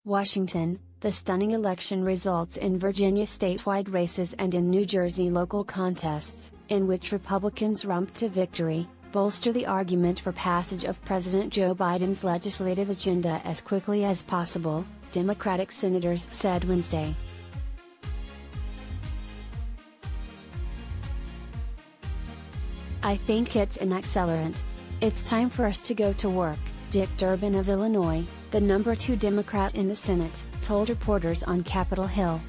Washington, the stunning election results in Virginia statewide races and in New Jersey local contests, in which Republicans romped to victory, bolster the argument for passage of President Joe Biden's legislative agenda as quickly as possible, Democratic senators said Wednesday. "I think it's an accelerant. It's time for us to go to work," Dick Durbin of Illinois, the number 2 Democrat in the Senate, told reporters on Capitol Hill.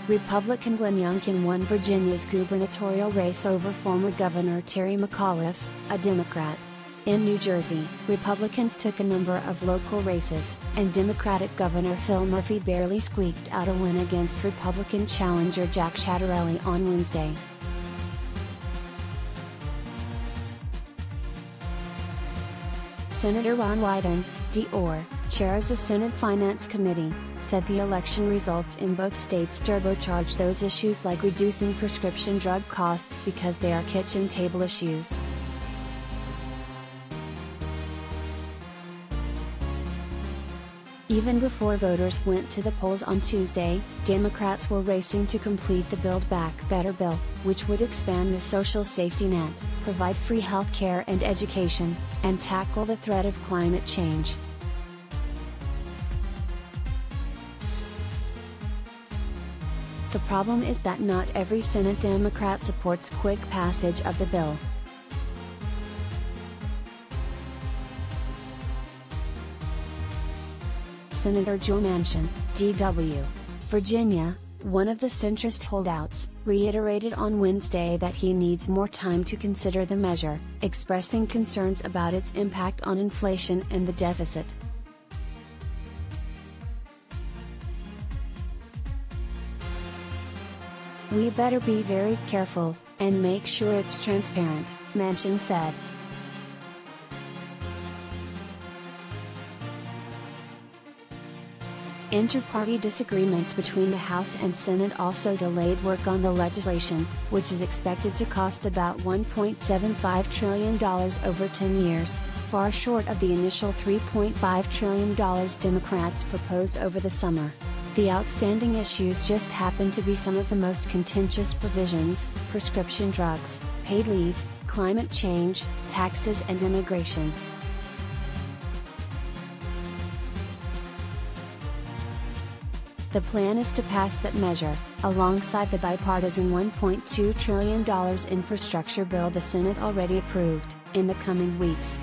Republican Glenn Youngkin won Virginia's gubernatorial race over former Governor Terry McAuliffe, a Democrat. In New Jersey, Republicans took a number of local races, and Democratic Governor Phil Murphy barely squeaked out a win against Republican challenger Jack Ciattarelli on Wednesday. Senator Ron Wyden, D.R., chair of the Senate Finance Committee, said the election results in both states turbocharge those issues like reducing prescription drug costs because they are kitchen table issues. Even before voters went to the polls on Tuesday, Democrats were racing to complete the Build Back Better bill, which would expand the social safety net, provide free health care and education, and tackle the threat of climate change. The problem is that not every Senate Democrat supports quick passage of the bill. Senator Joe Manchin, D.W., Virginia, one of the centrist holdouts, reiterated on Wednesday that he needs more time to consider the measure, expressing concerns about its impact on inflation and the deficit. "We better be very careful, and make sure it's transparent," Manchin said. Inter-party disagreements between the House and Senate also delayed work on the legislation, which is expected to cost about $1.75 trillion over 10 years, far short of the initial $3.5 trillion Democrats proposed over the summer. The outstanding issues just happen to be some of the most contentious provisions: prescription drugs, paid leave, climate change, taxes and immigration. The plan is to pass that measure, alongside the bipartisan $1.2 trillion infrastructure bill the Senate already approved, in the coming weeks.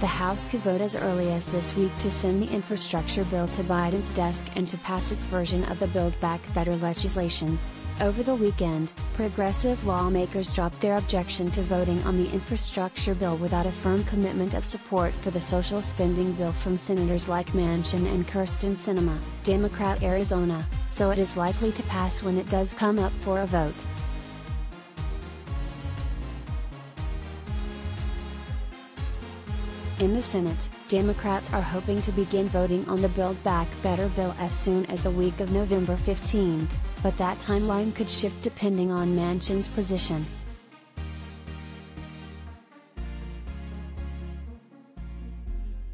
The House could vote as early as this week to send the infrastructure bill to Biden's desk and to pass its version of the Build Back Better legislation. Over the weekend, progressive lawmakers dropped their objection to voting on the infrastructure bill without a firm commitment of support for the social spending bill from senators like Manchin and Kyrsten Sinema, Democrat Arizona, so it is likely to pass when it does come up for a vote. In the Senate, Democrats are hoping to begin voting on the Build Back Better bill as soon as the week of November 15, but that timeline could shift depending on Manchin's position.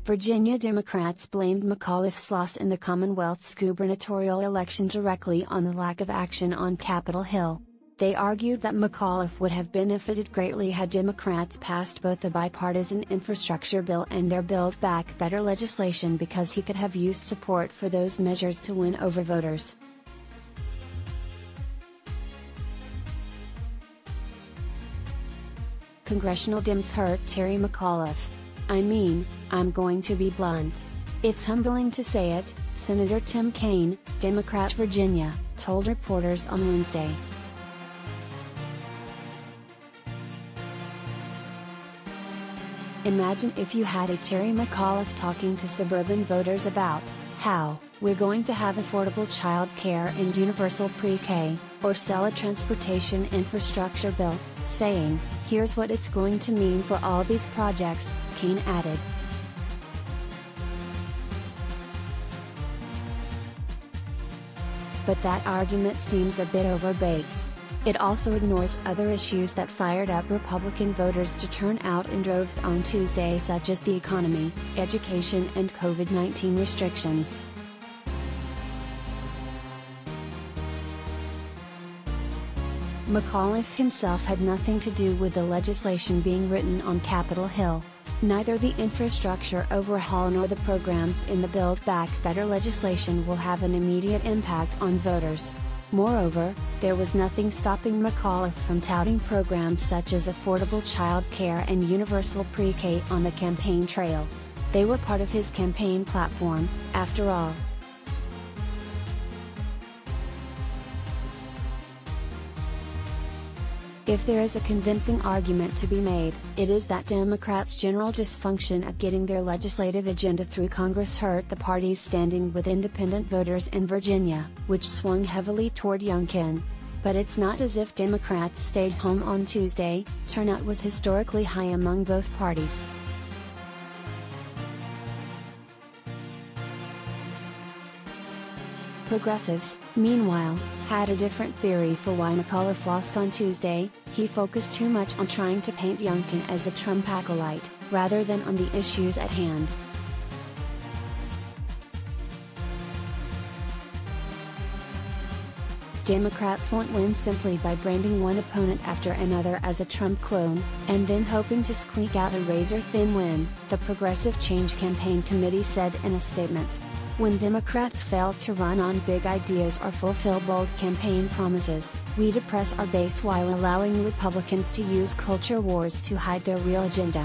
Virginia Democrats blamed McAuliffe's loss in the Commonwealth's gubernatorial election directly on the lack of action on Capitol Hill. They argued that McAuliffe would have benefited greatly had Democrats passed both the bipartisan infrastructure bill and their Build Back Better legislation because he could have used support for those measures to win over voters. Congressional Dems hurt Terry McAuliffe. "I mean, I'm going to be blunt. It's humbling to say it," Senator Tim Kaine, Democrat Virginia, told reporters on Wednesday. "Imagine if you had a Terry McAuliffe talking to suburban voters about how we're going to have affordable child care and universal pre-K, or sell a transportation infrastructure bill, saying, 'Here's what it's going to mean for all these projects,'" Kaine added. but that argument seems a bit overbaked. It also ignores other issues that fired up Republican voters to turn out in droves on Tuesday, such as the economy, education, and COVID-19 restrictions. McAuliffe himself had nothing to do with the legislation being written on Capitol Hill. Neither the infrastructure overhaul nor the programs in the Build Back Better legislation will have an immediate impact on voters. Moreover, there was nothing stopping McAuliffe from touting programs such as affordable child care and universal pre-K on the campaign trail. They were part of his campaign platform, after all. If there is a convincing argument to be made, it is that Democrats' general dysfunction at getting their legislative agenda through Congress hurt the party's standing with independent voters in Virginia, which swung heavily toward Youngkin. But it's not as if Democrats stayed home on Tuesday. Turnout was historically high among both parties. Progressives, meanwhile, had a different theory for why McAuliffe lost on Tuesday. He focused too much on trying to paint Youngkin as a Trump acolyte, rather than on the issues at hand. Democrats won't win simply by branding one opponent after another as a Trump clone, and then hoping to squeak out a razor-thin win, the Progressive Change Campaign Committee said in a statement. When Democrats fail to run on big ideas or fulfill bold campaign promises, we depress our base while allowing Republicans to use culture wars to hide their real agenda.